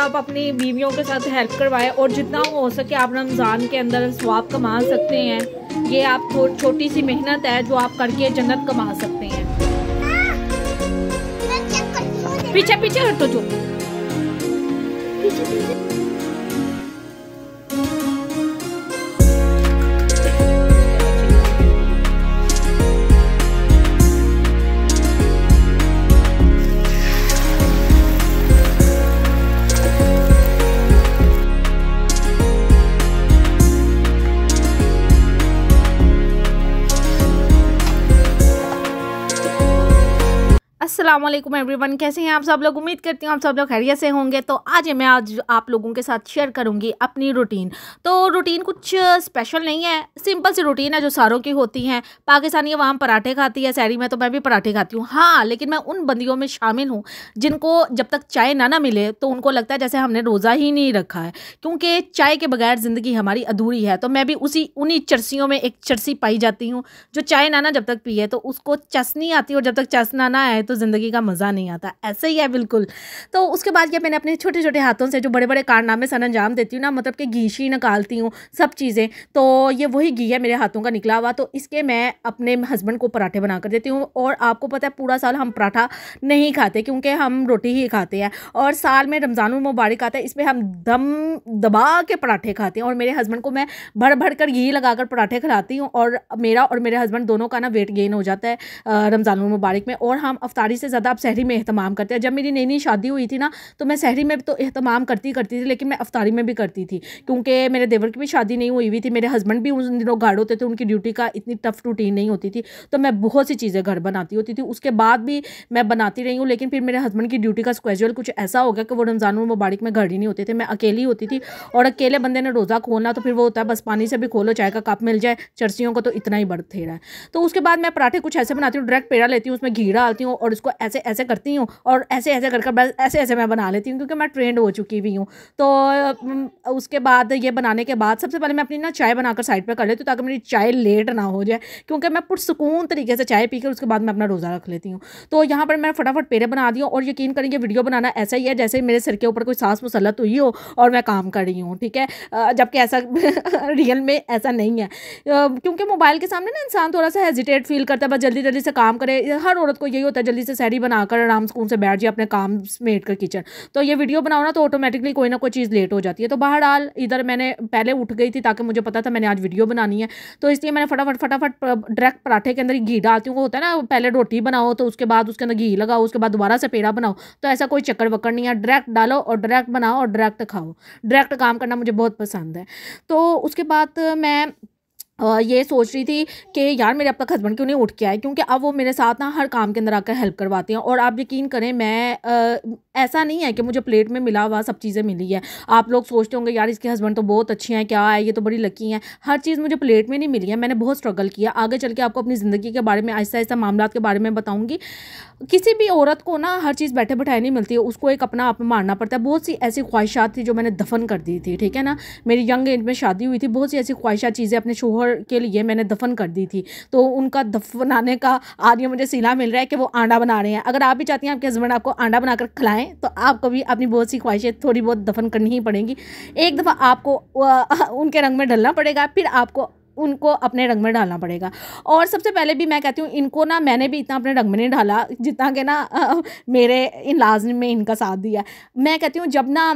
आप अपनी बीवियों के साथ हेल्प करवाएं और जितना हो सके आप रमज़ान के अंदर सवाब कमा सकते हैं। ये आप छोटी सी मेहनत है जो आप करके जन्नत कमा सकते हैं। पीछे पीछे हटो जो अस्सलाम वालेकुम एवरीवन, कैसे हैं आप सब लोग। उम्मीद करती हूँ आप सब लोग खैरियत से होंगे। तो आज आप लोगों के साथ शेयर करूँगी अपनी रूटीन। तो रूटीन कुछ स्पेशल नहीं है, सिंपल सी रूटीन है जो सारों की होती हैं। पाकिस्तानी वहाँ पराठे खाती है शहरी में, तो मैं भी पराठे खाती हूँ। हाँ, लेकिन मैं उन बंदियों में शामिल हूँ जिनको जब तक चाय ना मिले तो उनको लगता है जैसे हमने रोज़ा ही नहीं रखा है, क्योंकि चाय के बगैर ज़िंदगी हमारी अधूरी है। तो मैं भी उन्हीं चरसियों में एक चरसी पाई जाती हूँ जो चाय नाना जब तक पिए तो उसको चस नहीं आती, और जब तक चस ना आए तो ज़िंदगी का मज़ा नहीं आता। ऐसे ही है बिल्कुल। तो उसके बाद क्या, मैंने अपने छोटे छोटे हाथों से जो बड़े बड़े कारनामे सर अंजाम देती हूँ ना, मतलब कि घी शी निकालती हूँ सब चीज़ें। तो ये वही घी है मेरे हाथों का निकला हुआ, तो इसके मैं अपने हस्बैंड को पराठे बना कर देती हूँ। और आपको पता है पूरा साल हम पराठा नहीं खाते क्योंकि हम रोटी ही खाते हैं, और साल में रमज़ानुल मुबारक आता है, इसमें हम दम दबा के पराठे खाते हैं। और मेरे हस्बैंड को मैं भर कर घी लगाकर पराठे खिलाती हूँ, और मेरा और मेरे हस्बैंड दोनों का ना वेट गेन हो जाता है रमज़ानुल मुबारक में। और हम अफ्तारी से ज़्यादा अब सहरी में एहतमाम करते हैं। जब मेरी नई शादी हुई थी ना, तो मैं सहरी में तो एहतमाम करती थी, लेकिन मैं अफ्तारी में भी करती थी, क्योंकि मेरे देवर की भी शादी नहीं हुई थी। मेरे हस्बैंड भी उन दिनों गार्ड होते थे, उनकी ड्यूटी का इतनी टफ रूटीन नहीं होती थी, तो मैं बहुत सी चीज़ें घर बनाती होती थी। उसके बाद भी मैं बनाती रही हूँ, लेकिन फिर मेरे हस्बैंड की ड्यूटी का स्केड्यूल कुछ ऐसा हो गया कि वो रमज़ानुल मुबारक में घर ही नहीं होते थे, मैं अकेली होती थी। और अकेले बंदे ने रोज़ा खोलना तो फिर वो होता है बस पानी से भी खोलो, चाय का कप मिल जाए, चर्सियों को तो इतना ही बर्थ है। तो उसके बाद मैं पराठे कुछ ऐसे बनाती हूँ, डायरेक्ट पेड़ा लेती हूँ, उसमें घी डालती हूँ और उसको ऐसे ऐसे करती हूँ, और ऐसे ऐसे कर बस ऐसे मैं बना लेती हूँ, क्योंकि मैं ट्रेंड हो चुकी हुई हूँ। तो उसके बाद ये बनाने के बाद सबसे पहले मैं अपनी ना चाय बनाकर साइड पे कर लेती हूँ, ताकि मेरी चाय लेट ना हो जाए, क्योंकि मैं पुरसुकून तरीके से चाय पीकर उसके बाद मैं अपना रोज़ा रख लेती हूँ। तो यहाँ पर मैं फटाफट पेड़े बना दी हूँ, और यकीन करेंगे वीडियो बनाना ऐसा ही है जैसे मेरे सिर के ऊपर कोई सांस मुसल्लत हुई हो और मैं काम कर रही हूँ, ठीक है। जबकि ऐसा रियल में ऐसा नहीं है, क्योंकि मोबाइल के सामने ना इंसान थोड़ा सा हेजिटेट फील करता है, बस जल्दी जल्दी से काम करे। हर औरत को यही होता है, जल्दी से सहरी बनाकर आराम सुकून से बैठ जाए अपने काम समेट कर किचन। तो ये वीडियो बनाओ ना तो ऑटोमेटिकली कोई ना कोई चीज़ लेट हो जाती है। तो बहरहाल इधर मैंने पहले उठ गई थी ताकि मुझे पता था मैंने आज वीडियो बनानी है, तो इसलिए मैंने फटाफट डायरेक्ट पराठे के अंदर घी डालती हूँ। वो होता है ना, पहले रोटी बनाओ तो उसके बाद उसके अंदर घी लगाओ, उसके बाद दोबारा से पेड़ा बनाओ, तो ऐसा कोई चक्कर वक्कर नहीं है। डायरेक्ट डालो और डायरेक्ट बनाओ और डायरेक्ट खाओ। डायरेक्ट काम करना मुझे बहुत पसंद है। तो उसके बाद मैं ये सोच रही थी कि यार मेरे अब तक हस्बैंड क्यों नहीं उठ के आए, क्योंकि अब वो मेरे साथ ना हर काम के अंदर आकर हेल्प करवाते हैं। और आप यकीन करें, मैं ऐसा नहीं है कि मुझे प्लेट में मिला हुआ सब चीज़ें मिली है। आप लोग सोचते होंगे यार इसके हस्बैंड तो बहुत अच्छे हैं, क्या है ये तो बड़ी लकी हैं। हर चीज़ मुझे प्लेट में नहीं मिली है, मैंने बहुत स्ट्रगल किया। आगे चल के आपको अपनी ज़िंदगी के बारे में आहिस्ता आहिस्ता मामला के बारे में बताऊँगी। किसी भी औरत को ना हर चीज़ बैठे बैठाए नहीं मिलती है, उसको एक अपना आप मारना पड़ता है। बहुत सी ऐसी ख्वाहिशात थी जो मैंने दफन कर दी थी, ठीक है ना। मेरी यंग एज में शादी हुई थी, बहुत सी ऐसी ख्वाहिशात चीज़ें अपने शोहर के लिए मैंने दफन कर दी थी। तो उनका दफनाने का आज ये मुझे सिला मिल रहा है कि वो आंडा बना रहे हैं। अगर आप भी चाहती हैं आपके हस्बैंड आपको आंडा बनाकर खिलाएं, तो आपको भी अपनी बहुत सी ख्वाहिशें थोड़ी बहुत दफन करनी ही पड़ेंगी। एक दफ़ा आपको उनके रंग में डलना पड़ेगा, फिर आपको उनको अपने रंग में डालना पड़ेगा। और सबसे पहले भी मैं कहती हूँ, इनको ना मैंने भी इतना अपने रंग में नहीं डाला जितना कि ना मेरे इन लाज में इनका साथ दिया। मैं कहती हूँ जब ना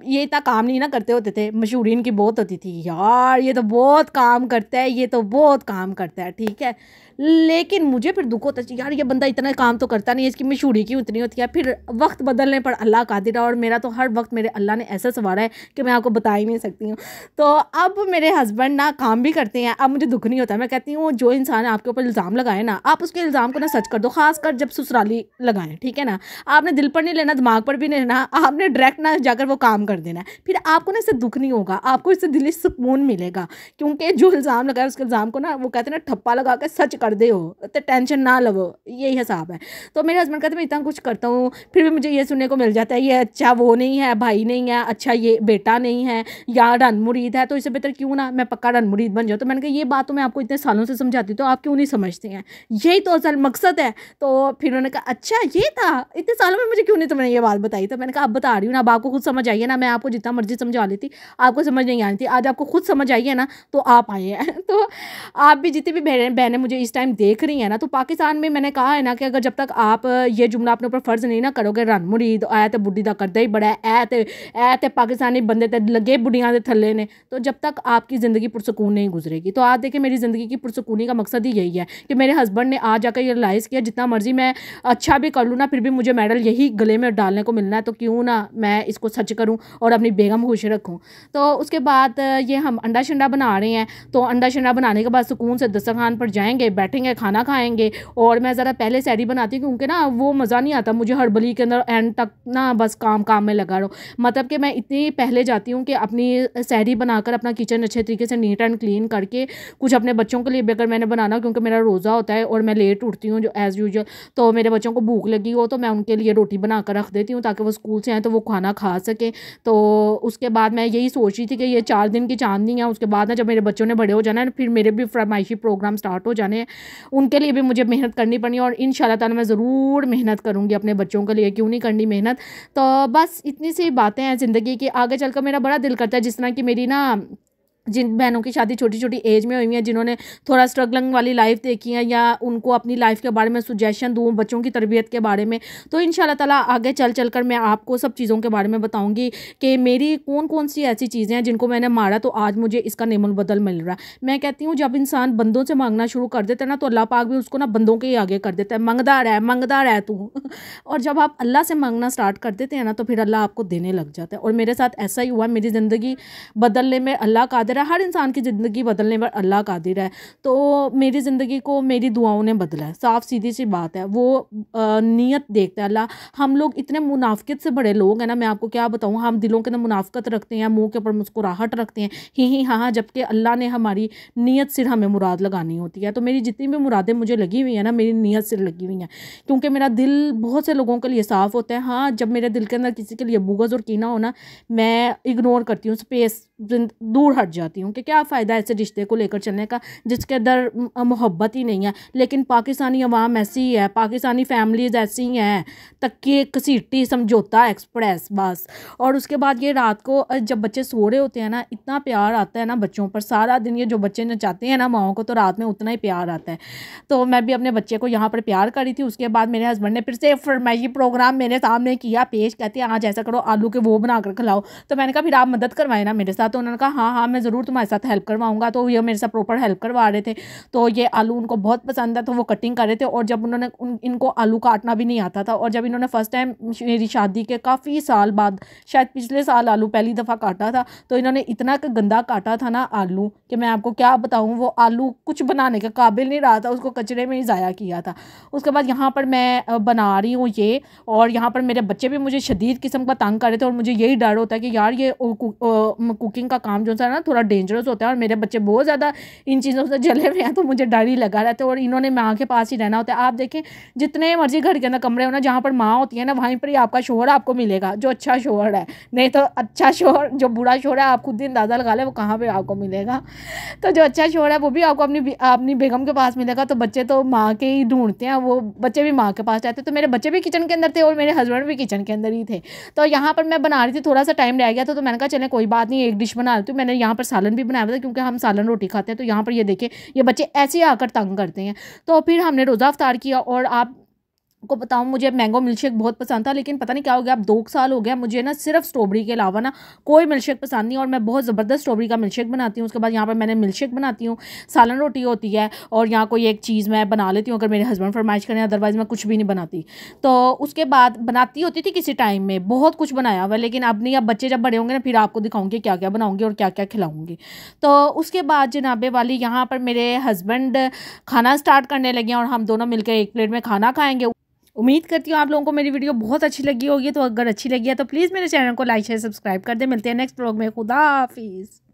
ये इतना काम नहीं ना करते होते थे, मशहूरी इनकी बहुत होती थी, यार ये तो बहुत काम करता है, ये तो बहुत काम करता है, ठीक है। लेकिन मुझे फिर दुख होता है यार ये बंदा इतना काम तो करता नहीं है, इसकी मशहूरी क्यों इतनी होती है। फिर वक्त बदलने पर अल्लाह कादिर है, और मेरा तो हर वक्त मेरे अल्लाह ने ऐसा संवारा है कि मैं आपको बता ही नहीं सकती हूँ। तो अब मेरे हस्बैंड ना काम भी करते हैं, अब मुझे दुख नहीं होता। मैं कहती हूँ जो इंसान आपके ऊपर इल्ज़ाम लगाए ना, आप उसके इल्ज़ाम को ना सच कर दो, खासकर जब ससुराली लगाएं, ठीक है ना। आपने दिल पर नहीं लेना, दिमाग पर भी नहीं लेना, आपने डायरेक्ट ना जाकर वो काम कर देना है। फिर आपको ना इससे दुख नहीं होगा, आपको इससे दिली सुकून मिलेगा, क्योंकि जो इल्ज़ाम लगाए उसके इल्ज़ाम को ना वो कहते हैं ना ठप्पा लगा के सच कर कर दे हो तो टेंशन ना लो, यही हिसाब है। तो मेरे हस्बैंड कहते मैं इतना कुछ करता हूँ फिर भी मुझे ये सुनने को मिल जाता है ये अच्छा वो नहीं है, भाई नहीं है, अच्छा ये बेटा नहीं है, या रन मुरीद है, तो इससे बेहतर क्यों ना मैं पक्का रन मुरीद बन जाऊँ। तो मैंने कहा ये बात तो मैं आपको इतने सालों से समझाती तो आप क्यों नहीं समझते हैं, यही तो असल मकसद है। तो फिर उन्होंने कहा अच्छा ये था, इतने सालों में मुझे क्यों नहीं तुमने ये बात बताई। तो मैंने कहा अब बता रही हूँ ना, अब आपको खुद समझ आई है ना, मैं आपको जितना मर्जी समझा लेती आपको समझ नहीं आनी थी, आज आपको खुद समझ आई है ना तो आप आए हैं। तो आप भी जितनी भी बहनें मुझे इस टाइम देख रही हैं ना, तो पाकिस्तान में मैंने कहा है ना कि अगर जब तक आप ये जुमला अपने ऊपर फ़र्ज़ नहीं ना करोगे रन मुरीद ऐ ते बुढ़ी दा करदा ही बड़ा ऐ ते पाकिस्तानी बंदे ते लगे बुढ़ियां दे थल्ले ने, तो जब तक आपकी ज़िंदगी पुरसकून नहीं गुजरेगी। तो आज देखिए मेरी ज़िंदगी की पुरसकूनी का मकसद ही यही है कि मेरे हस्बैंड ने आज जाकर ये रियलाइज़ किया जितना मर्जी मैं अच्छा भी कर लूँ ना फिर भी मुझे मेडल यही गले में डालने को मिलना है, तो क्यों ना मैं इसको सच करूँ और अपनी बेगम खुश रखूँ। तो उसके बाद ये हम अंडा शंडा बना रहे हैं, तो अंडा शंडा बनाने के बाद सुकून से दस्तरखान पर जाएंगे, बैठेंगे, खाना खाएंगे। और मैं ज़रा पहले सैरी बनाती हूँ क्योंकि ना वो मज़ा नहीं आता मुझे हड़बड़ी के अंदर एंड तक ना बस काम में लगा रहो। मतलब कि मैं इतनी पहले जाती हूँ कि अपनी सैरी बनाकर अपना किचन अच्छे तरीके से नीट एंड क्लीन करके कुछ अपने बच्चों के लिए भी अगर मैंने बनाना, क्योंकि मेरा रोज़ा होता है और मैं लेट उठती हूँ जो एज़ यूजुअल, तो मेरे बच्चों को भूख लगी हो तो मैं उनके लिए रोटी बना कर रख देती हूँ ताकि वो स्कूल से आएँ तो वो खाना खा सकें। तो उसके बाद मैं यही सोच रही थी कि ये 4 दिन की चांदनी है, उसके बाद ना जब मेरे बच्चों ने बड़े हो जाना है फिर मेरे भी फरमाइशी प्रोग्राम स्टार्ट हो जाने हैं, उनके लिए भी मुझे मेहनत करनी पड़नी और इंशाल्लाह ताला मैं ज़रूर मेहनत करूँगी अपने बच्चों के लिए, क्यों नहीं करनी मेहनत। तो बस इतनी सी बातें हैं ज़िंदगी की। आगे चलकर मेरा बड़ा दिल करता है जिस तरह की मेरी ना जिन बहनों की शादी छोटी छोटी एज में हुई है, जिन्होंने थोड़ा स्ट्रगलिंग वाली लाइफ देखी है, या उनको अपनी लाइफ के बारे में सुजेशन दूँ बच्चों की तरबियत के बारे में, तो इंशाल्लाह ताला आगे चल कर मैं आपको सब चीज़ों के बारे में बताऊंगी कि मेरी कौन कौन सी ऐसी चीज़ें हैं जिनको मैंने मारा तो आज मुझे इसका नेमुल बदल मिल रहा है। मैं कहती हूँ जब इंसान बंदों से मांगना शुरू कर देता है ना तो अल्लाह पाक भी उसको ना बंदों के ही आगे कर देता है, मंगदा रह तू। और जब आप अल्लाह से मांगना स्टार्ट कर देते हैं ना तो फिर अल्लाह आपको देने लग जाता है। और मेरे साथ ऐसा ही हुआ, मेरी ज़िंदगी बदलने में अल्लाह कादिर है, हर इंसान की ज़िंदगी बदलने पर अल्लाह कादिर है। तो मेरी ज़िंदगी को मेरी दुआओं ने बदला है, साफ सीधी सी बात है। वो नीयत देखता है अल्लाह। हम लोग इतने मुनाफिकत से बड़े लोग हैं ना, मैं आपको क्या बताऊँ, हम दिलों के अंदर मुनाफिकत रखते हैं, मुंह के ऊपर मुस्कुराहट रखते हैं, ही हाँ, जबकि अल्लाह ने हमारी नीयत सिर हमें मुराद लगानी होती है। तो मेरी जितनी भी मुरादें मुझे लगी हुई हैं ना, मेरी नीयत सिर लगी हुई हैं, क्योंकि मेरा दिल बहुत से लोगों के लिए साफ़ होता है। हाँ, जब मेरे दिल के अंदर किसी के लिए बुग़्ज़ और कीना हो ना, मैं इग्नोर करती हूँ, स्पेस दूर हट जाती हूँ कि क्या फ़ायदा ऐसे रिश्ते को लेकर चलने का जिसके अंदर मोहब्बत ही नहीं है। लेकिन पाकिस्तानी अवाम ऐसी ही है, पाकिस्तानी फैमिलीज़ ऐसी ही हैं, तकिए घसीटी समझौता एक्सप्रेस बस। और उसके बाद ये रात को जब बच्चे सो रहे होते हैं ना, इतना प्यार आता है ना बच्चों पर, सारा दिन ये जो बच्चे नचाते हैं ना माओं को, तो रात में उतना ही प्यार आता है। तो मैं भी अपने बच्चे को यहाँ पर प्यार करी थी। उसके बाद मेरे हस्बैंड ने फिर से फरमाइशी प्रोग्राम मेरे सामने किया पेश, कहते हैं आज ऐसा करो आलू के वो बना कर खिलाओ। तो मैंने कहा फिर आप मदद करवाए ना मेरे साथ। तो उन्होंने कहा हाँ मैं ज़रूर तुम्हारे साथ हेल्प करवाऊंगा। तो ये मेरे साथ प्रॉपर हेल्प करवा रहे थे। तो ये आलू उनको बहुत पसंद है तो वो कटिंग कर रहे थे। और जब उन्होंने इनको आलू काटना भी नहीं आता था, और जब इन्होंने फर्स्ट टाइम मेरी शादी के काफ़ी साल बाद, शायद पिछले साल आलू पहली दफ़ा काटा था, तो इन्होंने इतना गंदा काटा था ना आलू कि मैं आपको क्या बताऊँ, वो आलू कुछ बनाने के काबिल नहीं रहा था, उसको कचरे में ही ज़ाया किया था। उसके बाद यहाँ पर मैं बना रही हूँ ये, और यहाँ पर मेरे बच्चे भी मुझे शदीद किस्म का तंग कर रहे थे। और मुझे यही डर होता है कि यार ये कुकिंग का काम जो है ना थोड़ा डेंजरस होता है, और मेरे बच्चे बहुत ज़्यादा इन चीज़ों से जले हुए हैं, तो मुझे डर ही लगा रहता है। और इन्होंने माँ के पास ही रहना होता है। आप देखें जितने मर्जी घर के अंदर कमरे हो ना, जहाँ पर माँ होती है ना, वहीं पर ही आपका शोहर आपको मिलेगा, जो अच्छा शोहर है। नहीं तो अच्छा शोहर, जो बुरा शोहर है आप खुद ही अंदाज़ा लगा ले वो कहाँ पर आपको मिलेगा। तो जो अच्छा शोहर है वो भी आपको अपनी बेगम के पास मिलेगा। तो बच्चे तो माँ के ही ढूंढते हैं, वो बच्चे भी माँ के पास रहते। तो मेरे बच्चे भी किचन के अंदर थे और मेरे हस्बैंड भी किचन के अंदर ही थे। तो यहाँ पर मैं बना रही थी, थोड़ा सा टाइम रह गया था, तो मैंने कहा चलें कोई बात नहीं, एक डिश बना लेती हूँ। मैंने यहाँ पर सालन भी बनाया था, क्योंकि हम सालन रोटी खाते हैं। तो यहाँ पर ये देखें, ये बच्चे ऐसे आकर तंग करते हैं। तो फिर हमने रोज़ा अफ्तार किया। और आप को बताऊँ, मुझे मैंगो मिल्कशेक बहुत पसंद था, लेकिन पता नहीं क्या हो गया, अब 2 साल हो गया मुझे ना सिर्फ स्ट्रॉबेरी के अलावा ना कोई मिल्कशेक पसंद नहीं। और मैं बहुत ज़बरदस्त स्ट्रॉबेरी का मिल्कशेक बनाती हूँ। उसके बाद यहाँ पर मैंने मिल्कशेक बनाती हूँ, सालन रोटी होती है, और यहाँ कोई एक चीज़ मैं बना लेती हूँ अगर मेरे हस्बैंड फरमाइश करें, अदरवाइज़ मैं कुछ भी नहीं बनाती। तो उसके बाद बनाती होती थी किसी टाइम में, बहुत कुछ बनाया हुआ, लेकिन अब नहीं। अब बच्चे जब बड़े होंगे ना फिर आपको दिखाऊंगी क्या क्या बनाऊंगी और क्या क्या खिलाऊंगी। तो उसके बाद जनाबे वाली यहाँ पर मेरे हस्बैंड खाना स्टार्ट करने लगे और हम दोनों मिलकर एक प्लेट में खाना खाएंगे। उम्मीद करती हूँ आप लोगों को मेरी वीडियो बहुत अच्छी लगी होगी। तो अगर अच्छी लगी है तो प्लीज़ मेरे चैनल को लाइक शेयर सब्सक्राइब कर दें। मिलते हैं नेक्स्ट व्लॉग में। खुदा हाफिज़।